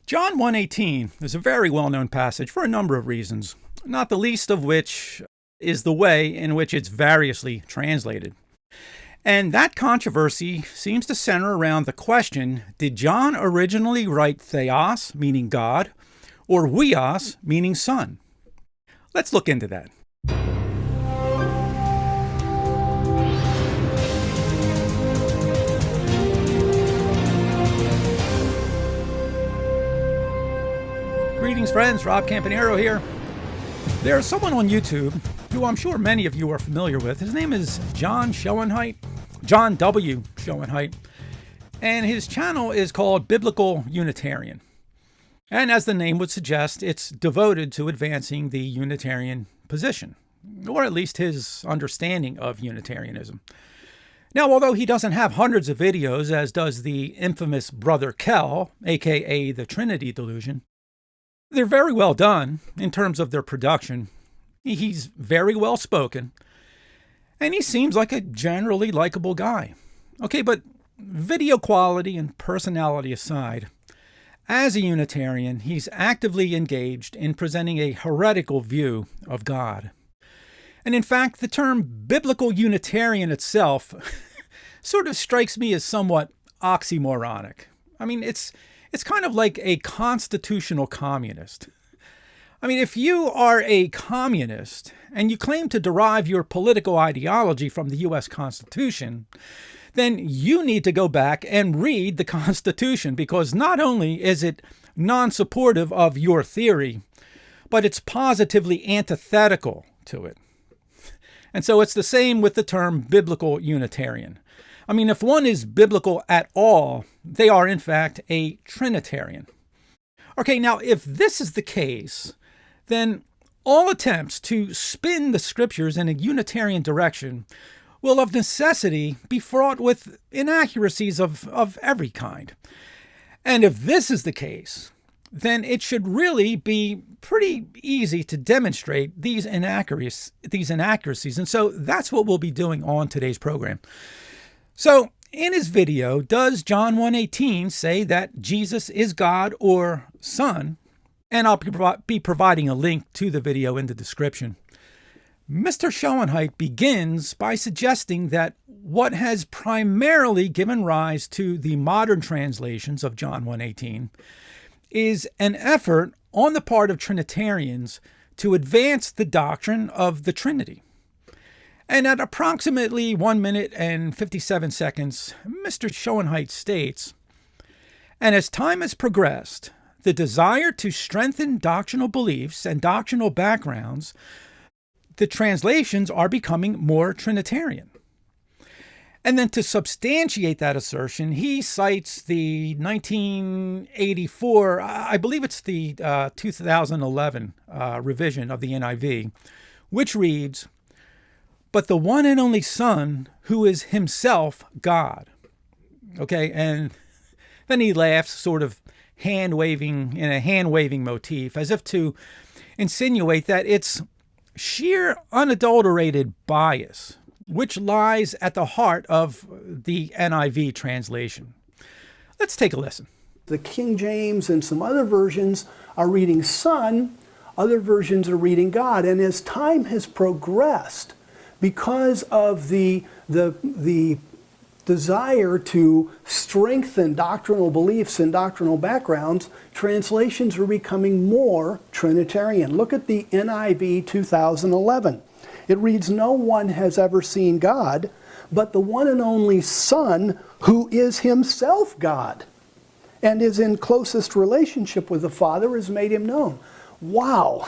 John 1:18 is a very well-known passage for a number of reasons, not the least of which is the way in which it's variously translated. And that controversy seems to center around the question, did John originally write theos, meaning God, or huios, meaning son? Let's look into that. Greetings, friends. Rob Campanero here. There's someone on YouTube who I'm sure many of you are familiar with. His name is John Schoenheit, John W. Schoenheit, and his channel is called Biblical Unitarian. And as the name would suggest, it's devoted to advancing the Unitarian position, or at least his understanding of Unitarianism. Now, although he doesn't have hundreds of videos, as does the infamous Brother Kell, aka the Trinity Delusion, they're very well done in terms of their production. He's very well spoken, and he seems like a generally likable guy. Okay, but video quality and personality aside, as a Unitarian, he's actively engaged in presenting a heretical view of God. And in fact, the term biblical Unitarian itself sort of strikes me as somewhat oxymoronic. I mean, it's kind of like a constitutional communist. I mean, if you are a communist and you claim to derive your political ideology from the U.S. Constitution, then you need to go back and read the Constitution, because not only is it non-supportive of your theory, but it's positively antithetical to it. And so it's the same with the term biblical Unitarian. I mean, if one is biblical at all, they are in fact a Trinitarian. Okay, now if this is the case, then all attempts to spin the scriptures in a Unitarian direction will of necessity be fraught with inaccuracies of every kind. And if this is the case, then it should really be pretty easy to demonstrate these inaccuracies. And so that's what we'll be doing on today's program. So in his video, does John 1:18 say that Jesus is God or Son? And I'll be providing a link to the video in the description. Mr. Schoenheit begins by suggesting that what has primarily given rise to the modern translations of John 1:18 is an effort on the part of Trinitarians to advance the doctrine of the Trinity. And at approximately 1 minute and 57 seconds, Mr. Schoenheit states, and as time has progressed, the desire to strengthen doctrinal beliefs and doctrinal backgrounds, the translations are becoming more Trinitarian. And then to substantiate that assertion, he cites the 1984, I believe it's the 2011 revision of the NIV, which reads, but the one and only Son, who is himself God. Okay, and then he laughs, sort of hand-waving, in a hand-waving motif, as if to insinuate that it's sheer unadulterated bias, which lies at the heart of the NIV translation. Let's take a listen. The King James and some other versions are reading Son, other versions are reading God, and as time has progressed, because of the desire to strengthen doctrinal beliefs and doctrinal backgrounds, translations are becoming more Trinitarian. Look at the NIV 2011. It reads, no one has ever seen God, but the one and only Son, who is himself God, and is in closest relationship with the Father, has made him known. Wow,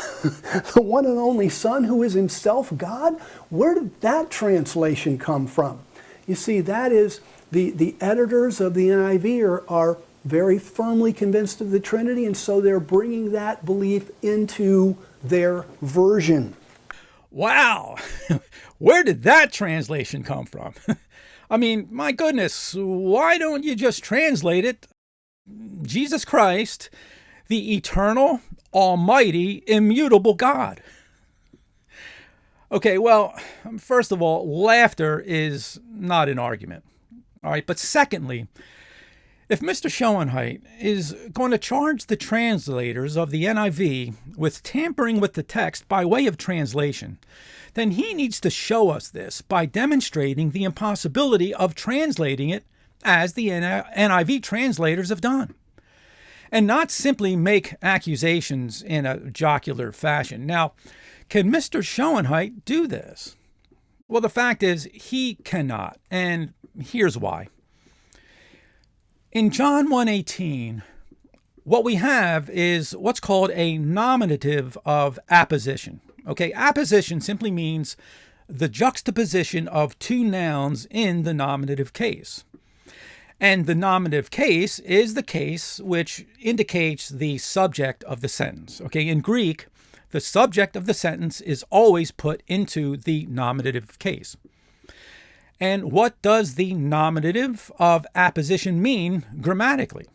the one and only Son who is himself God? Where did that translation come from? You see, that is, the editors of the NIV are very firmly convinced of the Trinity, and so they're bringing that belief into their version. Wow, where did that translation come from? I mean, my goodness, why don't you just translate it, Jesus Christ, the eternal, almighty, immutable God? Okay, well, first of all, laughter is not an argument. All right, but secondly, If Mr. Schoenheit is going to charge the translators of the NIV with tampering with the text by way of translation, then he needs to show us this by demonstrating the impossibility of translating it as the NIV translators have done, and not simply make accusations in a jocular fashion. Now, can Mr. Schoenheit do this? Well, the fact is he cannot, and here's why. In John 1:18, what we have is what's called a nominative of apposition. Okay, apposition simply means the juxtaposition of two nouns in the nominative case. And the nominative case is the case which indicates the subject of the sentence. Okay, in Greek, the subject of the sentence is always put into the nominative case. And what does the nominative of apposition mean grammatically?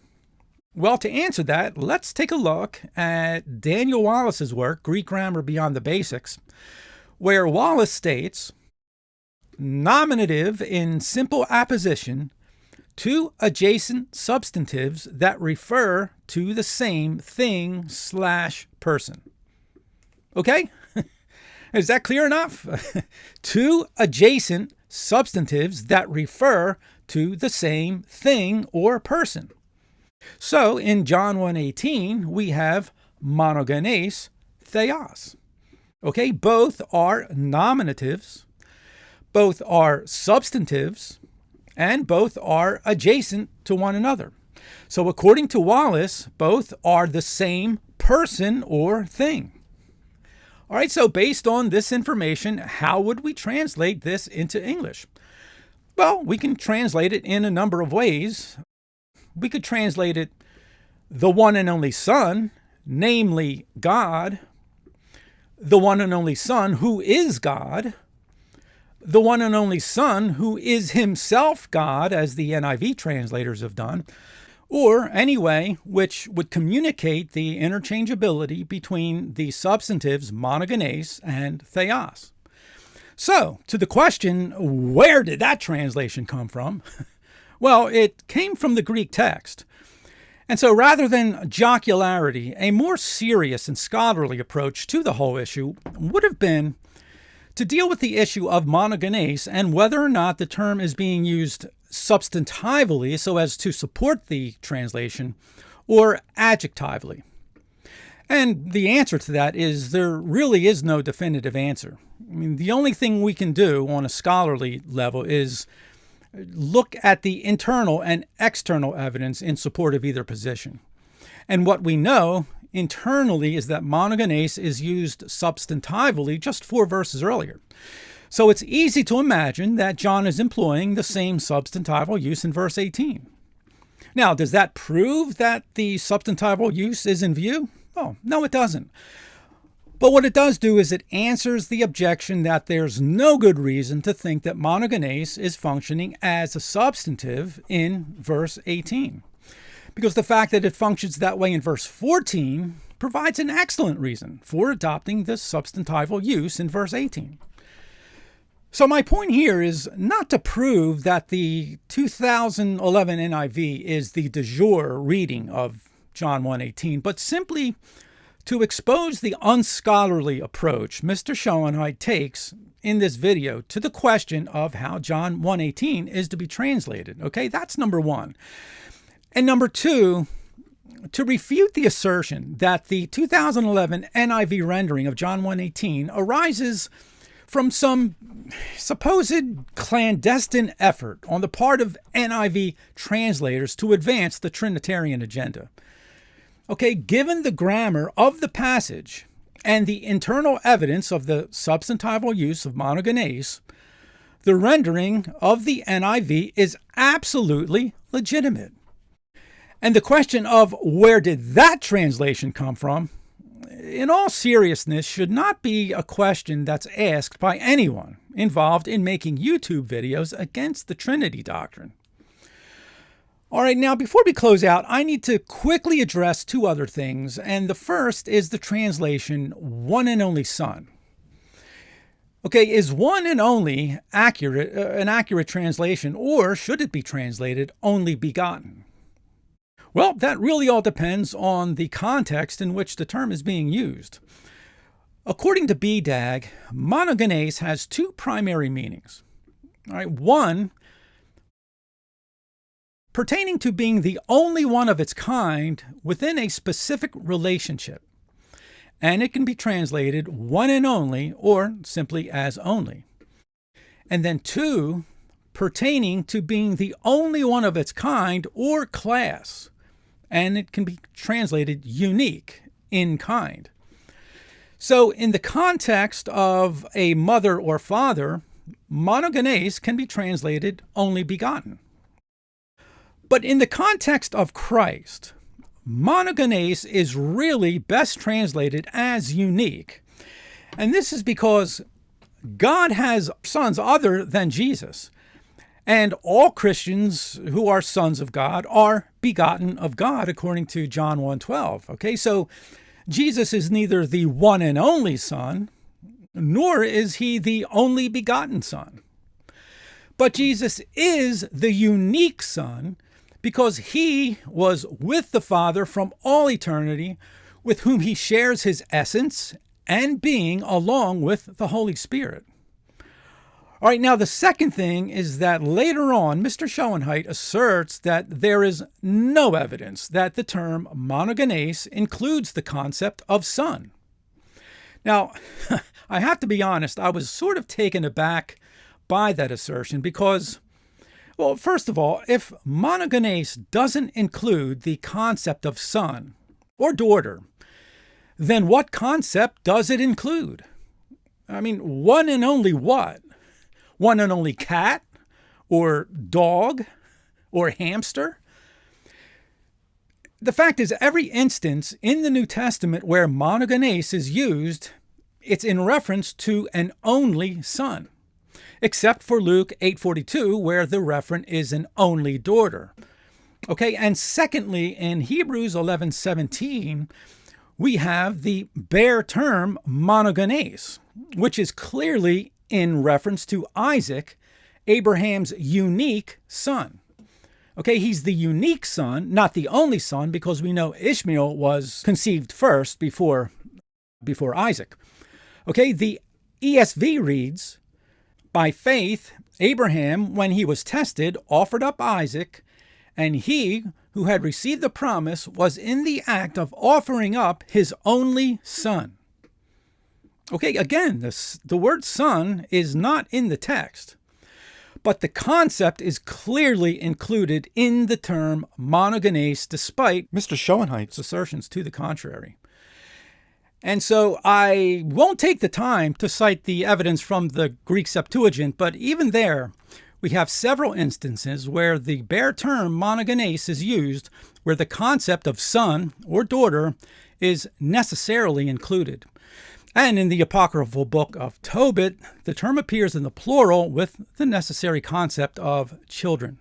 Well, to answer that, let's take a look at Daniel Wallace's work, Greek Grammar Beyond the Basics, where Wallace states, nominative in simple apposition, two adjacent substantives that refer to the same thing/person. Okay? Is that clear enough? Two adjacent substantives that refer to the same thing or person. So in John 1:18, we have monogenes, theos. Okay, both are nominatives, both are substantives, and both are adjacent to one another. So according to Wallace, both are the same person or thing. All right, so based on this information, how would we translate this into English? Well, we can translate it in a number of ways. We could translate it the one and only Son, namely God, the one and only Son who is God, the one and only Son who is himself God, as the NIV translators have done, or any way which would communicate the interchangeability between the substantives monogenes and theos. So, to the question, where did that translation come from? Well, it came from the Greek text. And so rather than jocularity, a more serious and scholarly approach to the whole issue would have been to deal with the issue of monogenes and whether or not the term is being used substantively so as to support the translation or adjectively. And the answer to that is there really is no definitive answer. I mean, the only thing we can do on a scholarly level is look at the internal and external evidence in support of either position. And what we know internally is that monogenes is used substantively just 4 verses earlier. So it's easy to imagine that John is employing the same substantival use in verse 18. Now, does that prove that the substantival use is in view? Oh, no, it doesn't. But what it does do is it answers the objection that there's no good reason to think that monogenes is functioning as a substantive in verse 18. Because the fact that it functions that way in verse 14 provides an excellent reason for adopting the substantival use in verse 18. So my point here is not to prove that the 2011 NIV is the de jure reading of John 1:18, but simply to expose the unscholarly approach Mr. Schoenheit takes in this video to the question of how John 1:18 is to be translated. Okay, that's number one. And number two, to refute the assertion that the 2011 NIV rendering of John 1:18 arises from some supposed clandestine effort on the part of NIV translators to advance the Trinitarian agenda. Okay, given the grammar of the passage and the internal evidence of the substantival use of monogenes, the rendering of the NIV is absolutely legitimate. And the question of where did that translation come from, in all seriousness, should not be a question that's asked by anyone involved in making YouTube videos against the Trinity doctrine. All right, now before we close out, I need to quickly address 2 other things, and the first is the translation one and only Son. Okay, is one and only an accurate translation, or should it be translated only begotten? Well, that really all depends on the context in which the term is being used. According to BDAG, monogenes has two primary meanings. All right, one, pertaining to being the only one of its kind within a specific relationship. And it can be translated one and only, or simply as only. And then two, pertaining to being the only one of its kind or class. And it can be translated unique, in kind. So in the context of a mother or father, monogenes can be translated only begotten. But in the context of Christ, monogenes is really best translated as unique. And this is because God has sons other than Jesus. And all Christians who are sons of God are begotten of God, according to John 1:12. Okay, so Jesus is neither the one and only Son, nor is he the only begotten Son. But Jesus is the unique Son because he was with the Father from all eternity, with whom he shares his essence and being along with the Holy Spirit. All right, now the second thing is that later on, Mr. Schoenheit asserts that there is no evidence that the term monogenes includes the concept of son. Now, I have to be honest, I was sort of taken aback by that assertion because, well, first of all, if monogenes doesn't include the concept of son or daughter, then what concept does it include? I mean, one and only what? One and only cat, or dog, or hamster? The fact is, every instance in the New Testament where monogenes is used, it's in reference to an only son, except for Luke 8:42, where the referent is an only daughter. Okay, and secondly, in Hebrews 11:17, we have the bare term monogenes, which is clearly in reference to Isaac, Abraham's unique son. Okay, he's the unique son, not the only son, because we know Ishmael was conceived first before Isaac. Okay, the ESV reads, "By faith, Abraham, when he was tested, offered up Isaac, and he who had received the promise was in the act of offering up his only son." Okay, again, the word son is not in the text, but the concept is clearly included in the term monogenes, despite Mr. Schoenheit's assertions to the contrary. And so I won't take the time to cite the evidence from the Greek Septuagint, but even there, we have several instances where the bare term monogenes is used, where the concept of son or daughter is necessarily included. And in the apocryphal book of Tobit, the term appears in the plural with the necessary concept of children.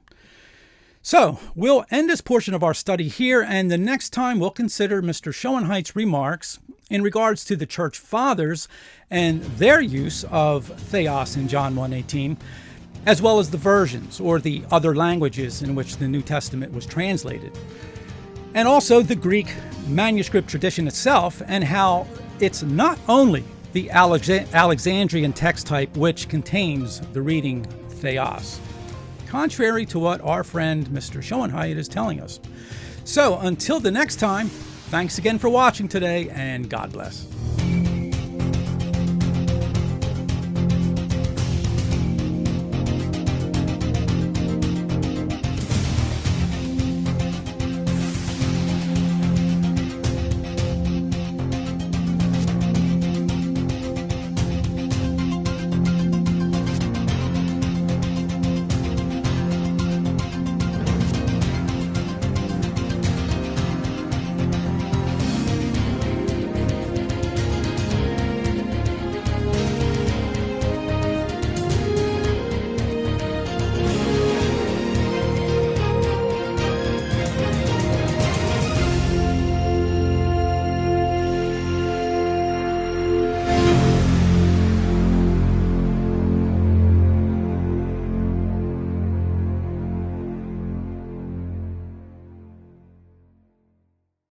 So we'll end this portion of our study here, and the next time we'll consider Mr. Schoenheit's remarks in regards to the church fathers and their use of theos in John 1:18, as well as the versions or the other languages in which the New Testament was translated, and also the Greek manuscript tradition itself and how it's not only the Alexandrian text type which contains the reading theos, contrary to what our friend Mr. Schoenheit is telling us. So until the next time, thanks again for watching today, and God bless.